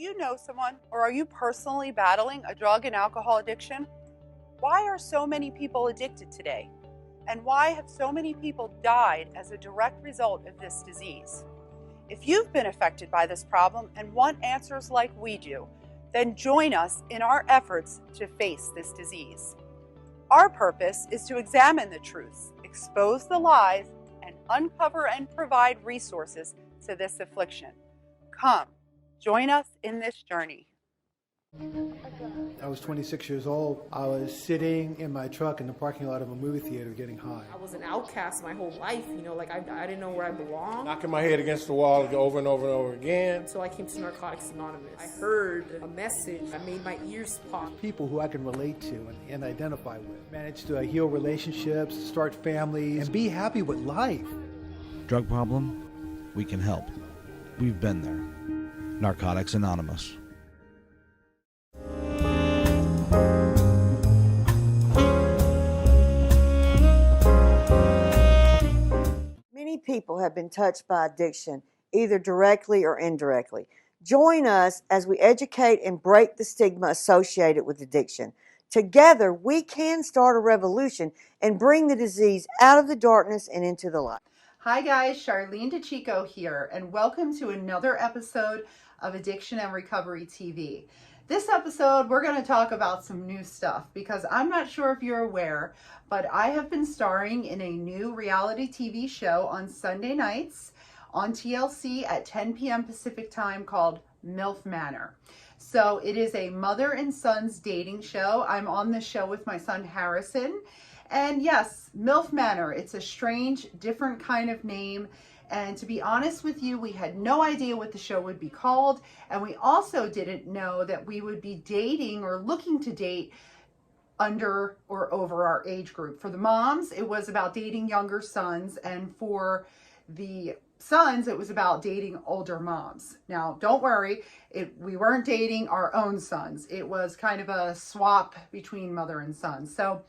Do you know someone, or are you personally battling a drug and alcohol addiction? Why are so many people addicted today? And why have so many people died as a direct result of this disease? If you've been affected by this problem and want answers like we do, then join us in our efforts to face this disease. Our purpose is to examine the truths, expose the lies, and uncover and provide resources to this affliction. Come, join us in this journey. I was 26 years old. I was sitting in my truck in the parking lot of a movie theater getting high. I was an outcast my whole life, I didn't know where I belonged. Knocking my head against the wall over and over and over again. So I came to Narcotics Anonymous. I heard a message that made my ears pop. People who I can relate to and identify with. Managed to heal relationships, start families, and be happy with life. Drug problem? We can help. We've been there. Narcotics Anonymous. Many people have been touched by addiction, either directly or indirectly. Join us as we educate and break the stigma associated with addiction. Together, we can start a revolution and bring the disease out of the darkness and into the light. Hi guys, Charlene DeChico here, and welcome to another episode of Addiction and Recovery TV. This episode, we're going to talk about some new stuff because I'm not sure if you're aware, but I have been starring in a new reality TV show on Sunday nights on TLC at 10 p.m. Pacific time called Milf Manor. So it is a mother and son's dating show. I'm on the show with my son Harrison. And yes, Milf Manor, it's a strange, different kind of name. And to be honest with you, we had no idea what the show would be called. And we also didn't know that we would be dating or looking to date under or over our age group. For the moms, it was about dating younger sons. And for the sons, it was about dating older moms. Now, don't worry, we weren't dating our own sons. It was kind of a swap between mother and son. So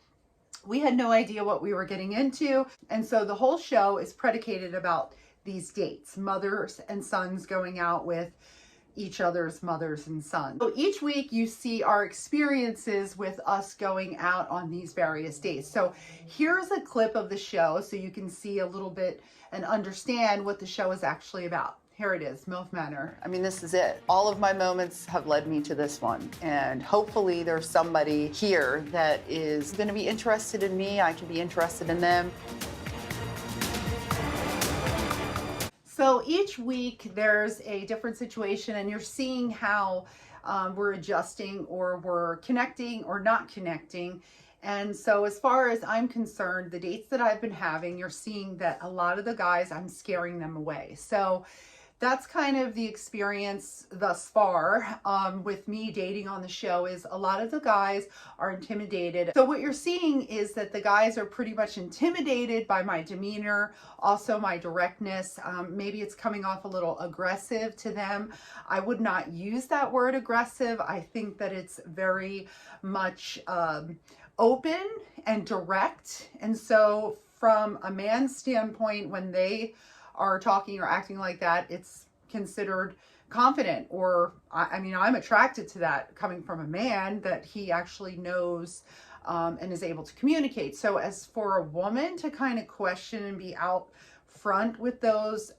we had no idea what we were getting into. And so the whole show is predicated about these dates, mothers and sons going out with each other's mothers and sons. So each week you see our experiences with us going out on these various dates. So here's a clip of the show so you can see a little bit and understand what the show is actually about. Here it is, Milf Manor. I mean, this is it. All of my moments have led me to this one. And hopefully there's somebody here that is going to be interested in me. I can be interested in them. So each week there's a different situation and you're seeing how we're adjusting or we're connecting or not connecting. And so as far as I'm concerned, the dates that I've been having, you're seeing that a lot of the guys, I'm scaring them away. So that's kind of the experience thus far with me dating on the show is a lot of the guys are intimidated. So what you're seeing is that the guys are pretty much intimidated by my demeanor, also my directness. Maybe it's coming off a little aggressive to them. I would not use that word aggressive. I think that it's very much open and direct. And so from a man's standpoint, when they are talking or acting like that, it's considered confident, or I mean, I'm attracted to that coming from a man, that he actually knows and is able to communicate. So as for a woman to kind of question and be out front with those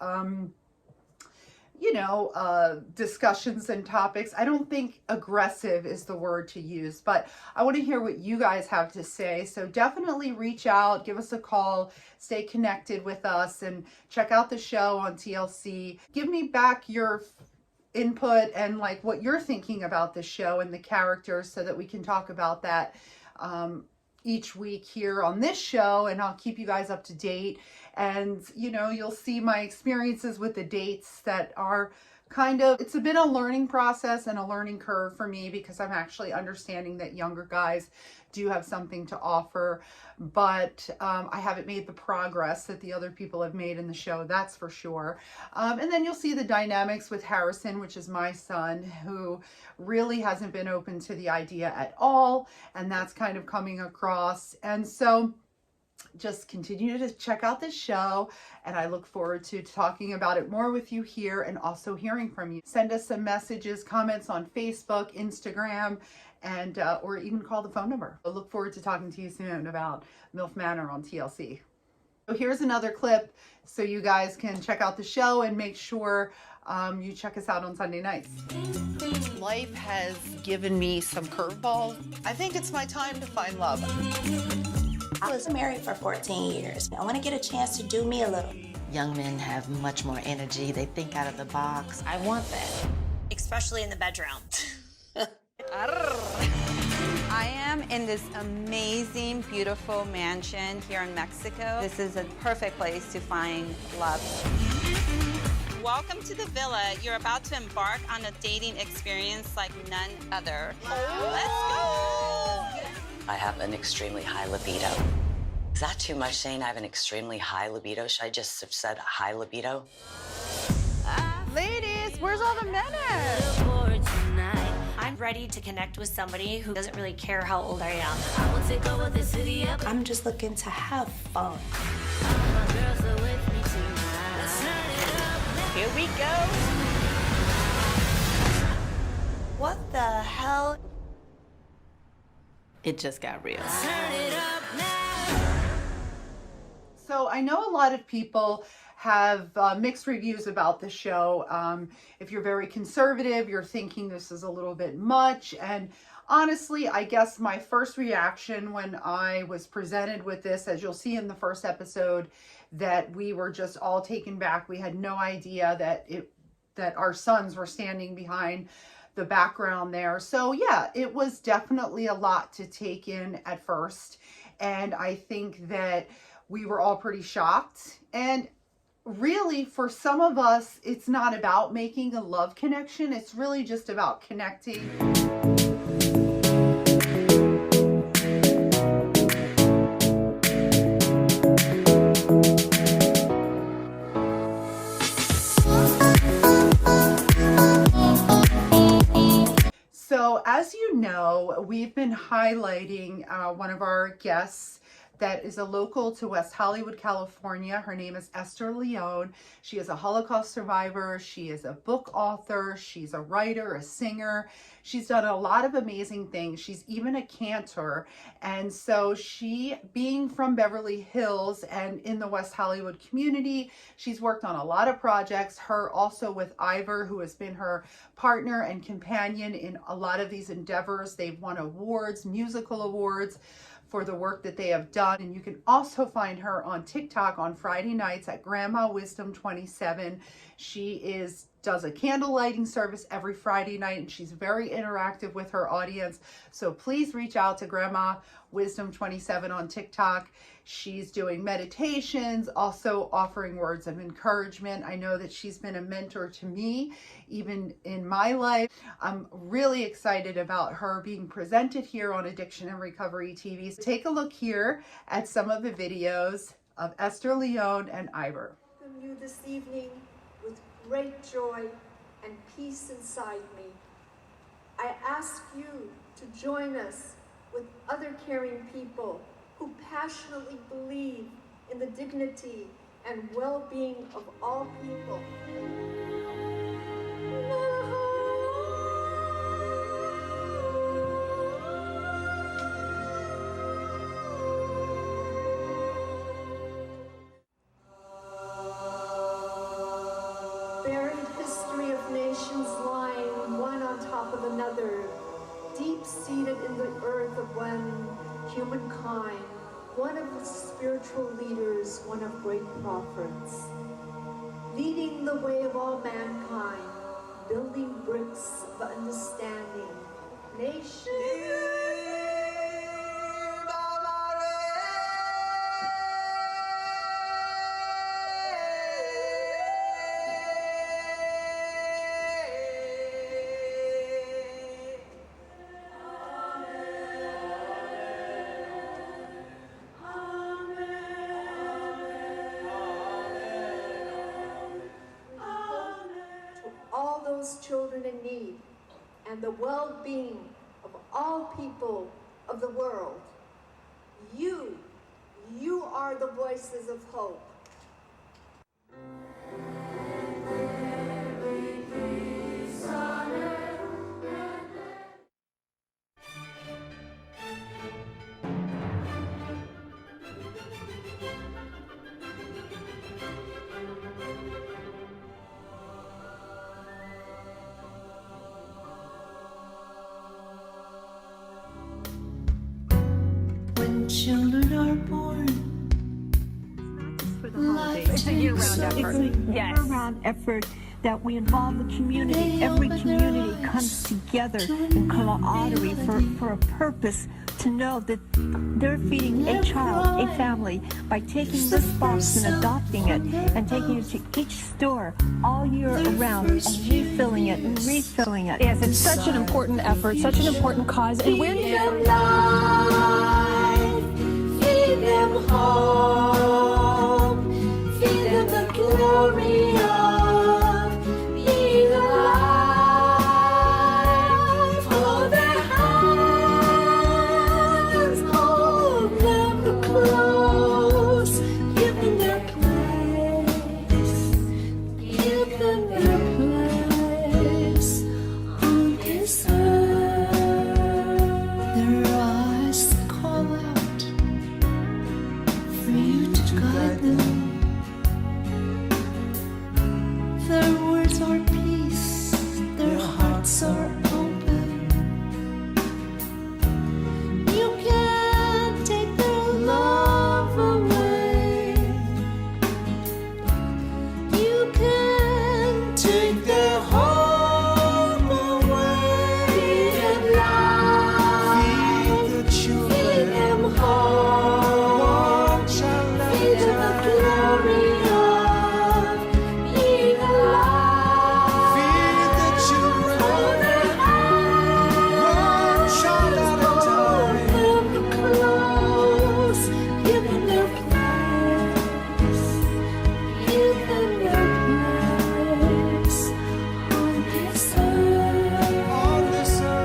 discussions and topics, I don't think aggressive is the word to use, but I want to hear what you guys have to say. So definitely reach out, give us a call, stay connected with us, and check out the show on TLC. Give me back your input and like what you're thinking about the show and the characters so that we can talk about that each week here on this show, and I'll keep you guys up to date. And you'll see my experiences with the dates that are it's been a learning process and a learning curve for me, because I'm actually understanding that younger guys do have something to offer, but I haven't made the progress that the other people have made in the show, that's for sure. And then you'll see the dynamics with Harrison, which is my son, who really hasn't been open to the idea at all, and that's kind of coming across. And so just continue to check out this show, and I look forward to talking about it more with you here and also hearing from you. Send us some messages, comments on Facebook, Instagram, and or even call the phone number. I look forward to talking to you soon about Milf Manor on TLC. So here's another clip so you guys can check out the show and make sure you check us out on Sunday nights. Life has given me some curveballs. I think it's my time to find love. I was married for 14 years. I want to get a chance to do me a little. Young men have much more energy. They think out of the box. I want that. Especially in the bedroom. I am in this amazing, beautiful mansion here in Mexico. This is a perfect place to find love. Welcome to the villa. You're about to embark on a dating experience like none other. Let's go! I have an extremely high libido. Is that too much saying I have an extremely high libido? Should I just have said high libido? Ladies, where's all the men at? I'm ready to connect with somebody who doesn't really care how old I am. I'm just looking to have fun. Here we go. What the hell? It just got real. So I know a lot of people have mixed reviews about the show. If you're very conservative, you're thinking this is a little bit much. And honestly, I guess my first reaction when I was presented with this, as you'll see in the first episode, that we were just all taken back. We had no idea that our sons were standing behind the background there. So yeah, it was definitely a lot to take in at first. And I think that we were all pretty shocked. And really, for some of us, it's not about making a love connection. It's really just about connecting. So as you know, we've been highlighting one of our guests that is a local to West Hollywood, California. Her name is Esther Leone. She is a Holocaust survivor. She is a book author. She's a writer, a singer. She's done a lot of amazing things. She's even a cantor. And so she, being from Beverly Hills and in the West Hollywood community, she's worked on a lot of projects. Her also with Ivor, who has been her partner and companion in a lot of these endeavors. They've won awards, musical awards, for the work that they have done. And you can also find her on TikTok on Friday nights at Grandma Wisdom 27. She does a candle lighting service every Friday night, and she's very interactive with her audience. So please reach out to Grandma Wisdom 27 on TikTok. She's doing meditations, also offering words of encouragement. I know that she's been a mentor to me, even in my life. I'm really excited about her being presented here on Addiction and Recovery TV. So take a look here at some of the videos of Esther Leone and Ivor. Welcome you this evening with great joy and peace inside me. I ask you to join us with other caring people who passionately believe in the dignity and well-being of all people. Buried history of nations lying one on top of another, deep-seated in the earth of one humankind, one of the spiritual leaders, one of great prophets, leading the way of all mankind, building bricks of understanding, nation. Children in need and the well-being of all people of the world. You You are the voices of hope. When children are born, It's a year-round effort. Yes. Year-round effort that we involve the community. Every community comes together in camaraderie for a purpose, to know that they're feeding a child, a family, by taking this box and adopting it and taking it to each store all year around and refilling it and refilling it. Yes, it's such an important effort, such an important cause. And where did them life, feed them hope, feed them the glory of being alive. Hold their hands, hold them close, give them their place, give them their place on this earth. Their eyes call out for you to guide them. Their words are peace, their hearts are open. You can't take their love away. You can't take their home away. Feed them life, feed them hope, feed them the glory of being alive. Feed the children, hold their hands, hold them close, give them their place, give them their place on this earth. On this earth.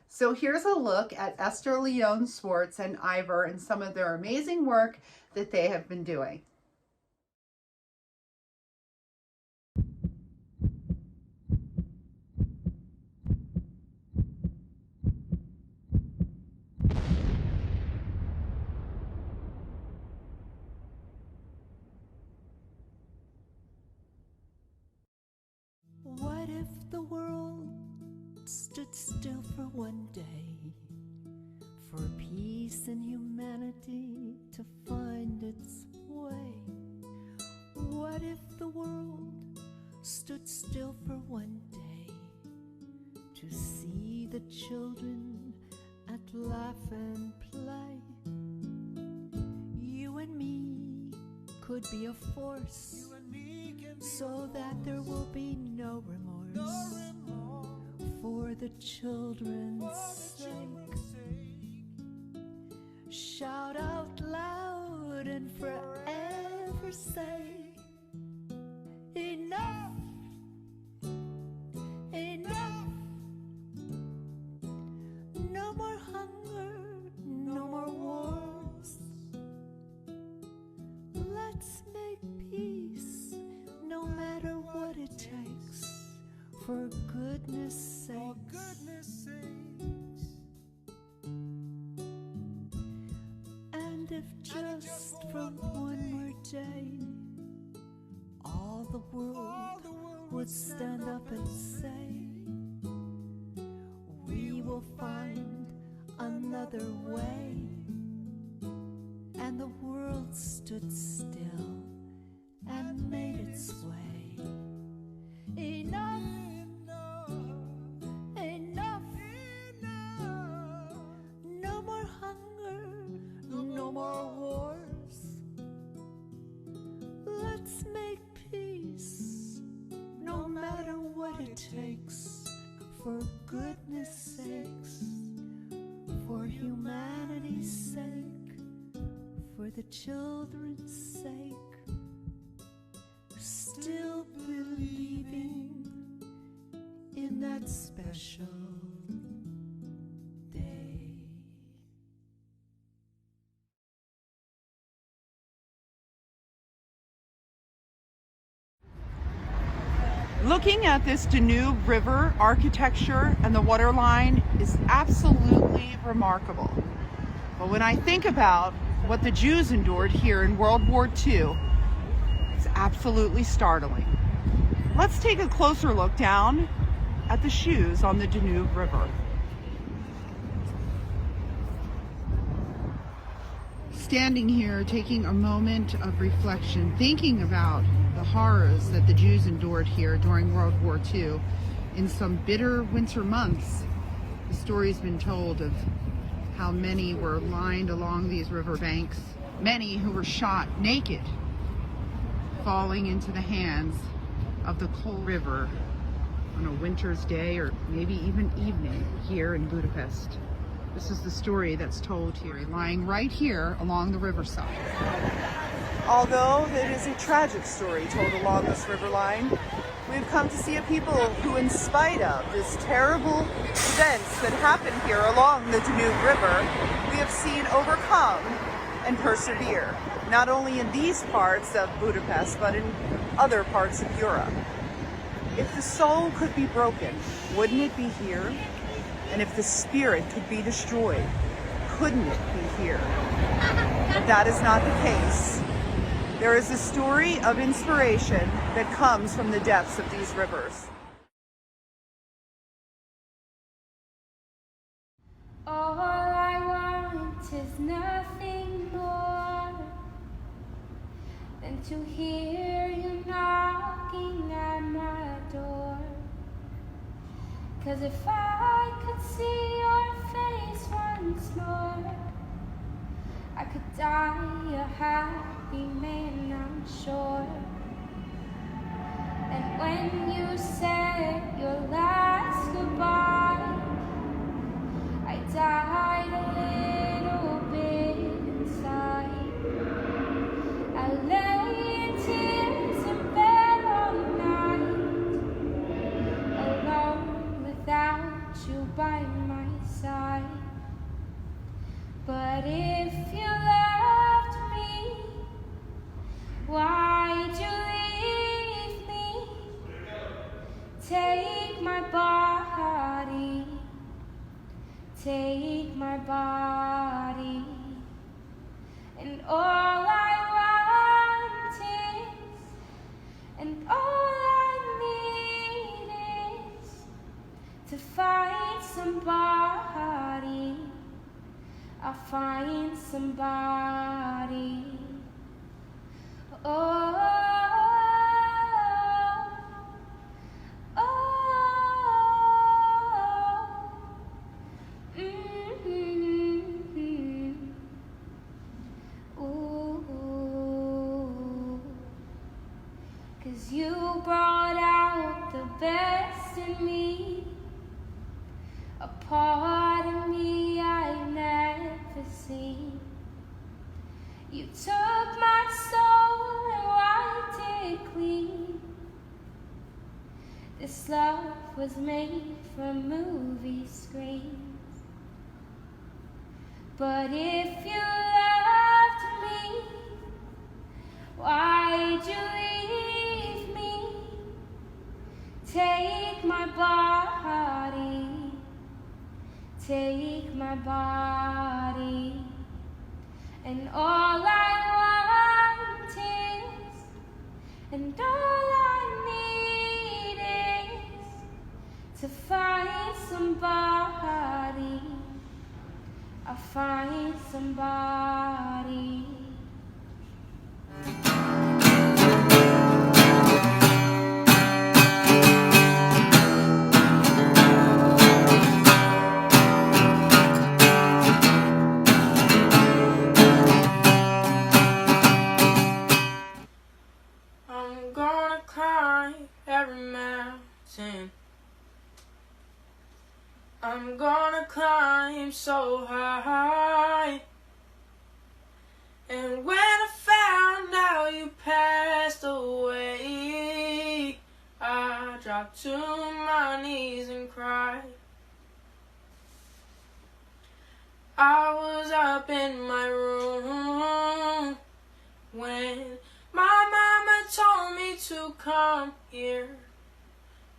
So here's a look at Esther, Leone, Swartz, and Ivor and some of their amazing work that they have been doing. What if the world stood still for one day, for peace and humanity to find its way? What if the world stood still for one day, to see the children at laugh and play? You and me could be a force, so that there will be no remorse for the the children's sake. Shout out loud and forever say, enough, enough. No more hunger, no more wars. Let's make peace, no matter what it takes, for goodness sakes. And if just for one more day, all the world would stand up and say, we will find another way. And the world stood still and made its way. Enough, enough, no more hunger, no more wars. Let's make peace, no matter what it takes, for goodness sakes, for humanity's sake, for the children's sake, still believing in that special day. Looking at this Danube River architecture and the waterline is absolutely remarkable. But when I think about what the Jews endured here in World War II, it's absolutely startling. Let's take a closer look down at the shoes on the Danube River. Standing here, taking a moment of reflection, thinking about the horrors that the Jews endured here during World War II. In some bitter winter months, the story's been told of how many were lined along these riverbanks, many who were shot naked, falling into the hands of the cold river on a winter's day or maybe even evening here in Budapest. This is the story that's told here, lying right here along the riverside. Although it is a tragic story told along this riverline, we've come to see a people who, in spite of this terrible events that happen here along the Danube River, we have seen overcome and persevere, not only in these parts of Budapest, but in other parts of Europe. If the soul could be broken, wouldn't it be here? And if the spirit could be destroyed, couldn't it be here? But that is not the case. There is a story of inspiration that comes from the depths of these rivers. All I want is nothing more than to hear you knocking at my door. 'Cause if I could see your face once more, I could die a happy man, I'm sure. And when you said your last goodbye, I died a little bit inside. I lay in tears in bed all night, alone without you by my side. But if you loved me, why'd you leave me? Take my body, take my body, and all I want is, and all I need is to find somebody. I'll find somebody. Oh, oh, ooh, 'cause you brought out the best in me. part of me I never seen. You took my soul and wiped it clean. This love was made for movie screens. But if you loved me, why'd you leave me? Take my body, take my body, and all I want is, and all I need is to find somebody. I'll find somebody. I'm gonna climb every mountain. I'm gonna climb so high. And when I found out you passed away, I dropped to my knees and cried. I was up in my room when my mama told me to come here.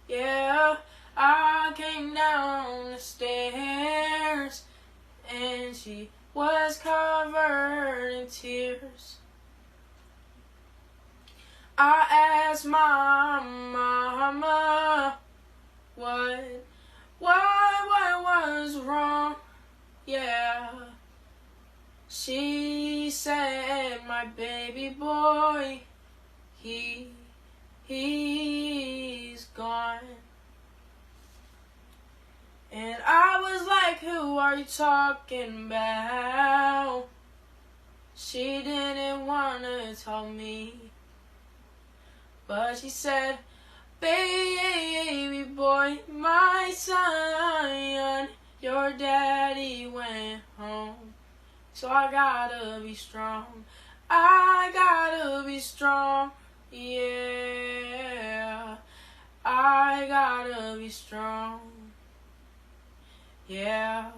Yeah, I came down the stairs and she was covered in tears. I asked my mama what was wrong. Yeah, she said my baby boy, he's gone. And I was like, who are you talking about? She didn't want to tell me, but she said, baby boy, my son, your daddy went home. So I gotta be strong, I gotta be strong, yeah, I gotta be strong. Yeah,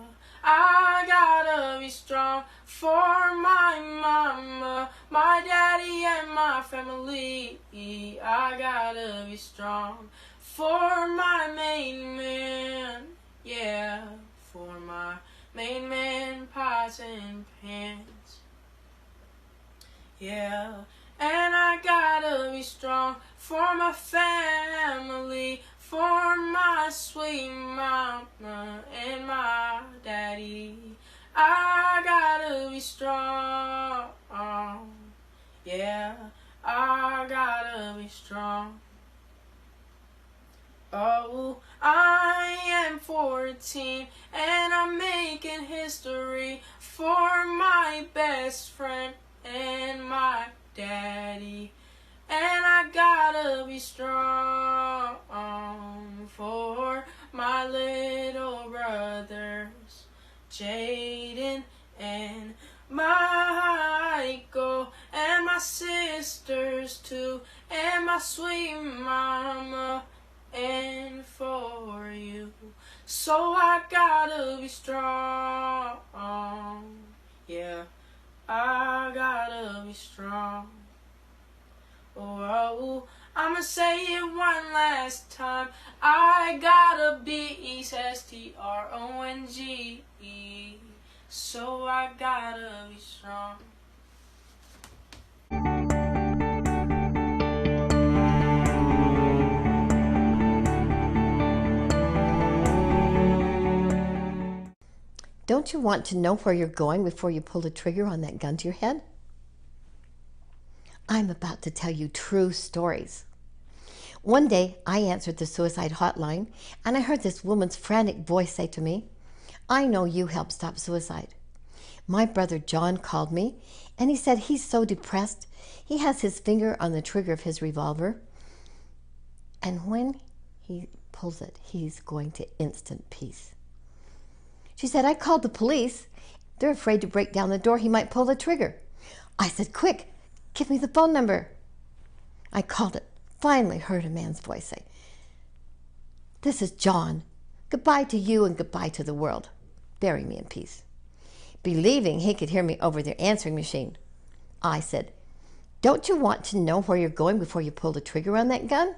I gotta be strong for my mama, my daddy, and my family. I gotta be strong for my main man. Yeah, for my main man, pots and pans. Yeah, and I gotta be strong for my family, for my sweet mama and my daddy. I gotta be strong. Yeah, I gotta be strong. Oh, I am 14 and I'm making history for my best friend and my daddy. And I gotta be strong for my little brothers, Jaden and Michael, and my sisters too, and my sweet mama, and for you. So I gotta be strong. Yeah, I gotta be strong. Oh, I'ma say it one last time. I gotta be strong. So I gotta be strong. Don't you want to know where you're going before you pull the trigger on that gun to your head? I'm about to tell you true stories. One day, I answered the suicide hotline, and I heard this woman's frantic voice say to me, "I know you help stop suicide." My brother John called me, and he said he's so depressed, he has his finger on the trigger of his revolver, and when he pulls it, he's going to instant peace. She said, I called the police. They're afraid to break down the door. He might pull the trigger. I said, quick, give me the phone number. I called it. Finally heard a man's voice say, this is John. Goodbye to you and goodbye to the world. Bury me in peace. Believing he could hear me over their answering machine, I said, don't you want to know where you're going before you pull the trigger on that gun?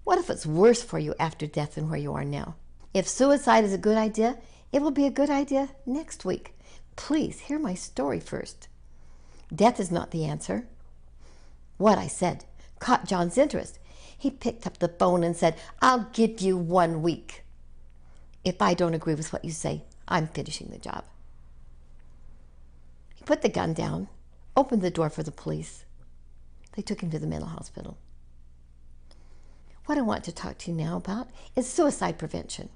What if it's worse for you after death than where you are now? If suicide is a good idea, it will be a good idea next week. Please hear my story first. Death is not the answer. What I said caught John's interest. He picked up the phone and said, I'll give you 1 week. If I don't agree with what you say, I'm finishing the job. He put the gun down, opened the door for the police. They took him to the mental hospital. What I want to talk to you now about is suicide prevention.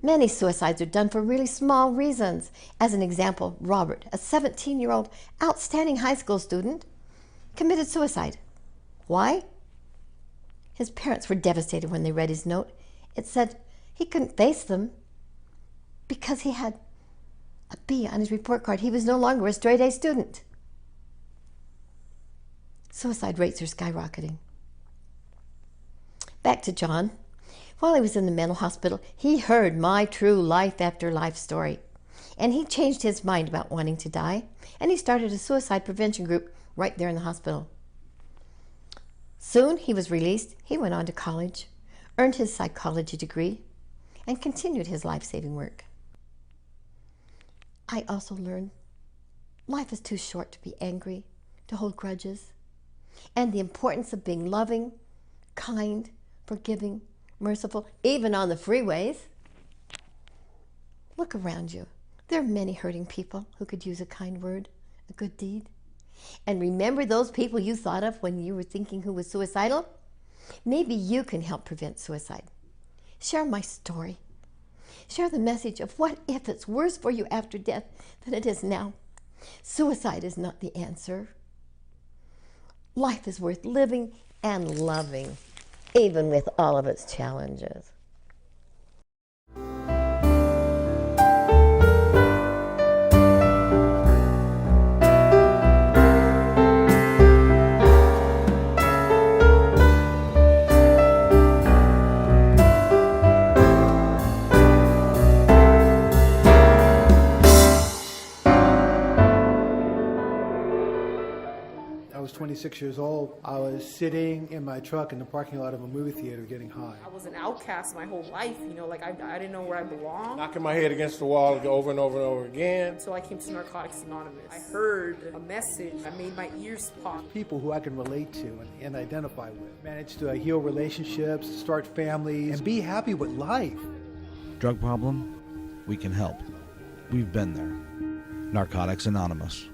Many suicides are done for really small reasons. As an example, Robert, a 17-year-old outstanding high school student, committed suicide. Why? His parents were devastated when they read his note. It said he couldn't face them because he had a B on his report card. He was no longer a straight A student. Suicide rates are skyrocketing. Back to John. While he was in the mental hospital, he heard my true life after life story. And he changed his mind about wanting to die. And he started a suicide prevention group right there in the hospital. Soon he was released. He went on to college, earned his psychology degree, and continued his life-saving work. I also learned life is too short to be angry, to hold grudges, and the importance of being loving, kind, forgiving, merciful, even on the freeways. Look around you. There are many hurting people who could use a kind word, a good deed. And remember those people you thought of when you were thinking who was suicidal? Maybe you can help prevent suicide. Share my story. Share the message of what if it's worse for you after death than it is now. Suicide is not the answer. Life is worth living and loving, even with all of its challenges. I was 26 years old. I was sitting in my truck in the parking lot of a movie theater getting high. I was an outcast my whole life, you know, like I didn't know where I belonged. Knocking my head against the wall over and over and over again. Until I came to Narcotics Anonymous. I heard a message that made my ears pop. People who I can relate to and identify with. Managed to heal relationships, start families, and be happy with life. Drug problem? We can help. We've been there. Narcotics Anonymous.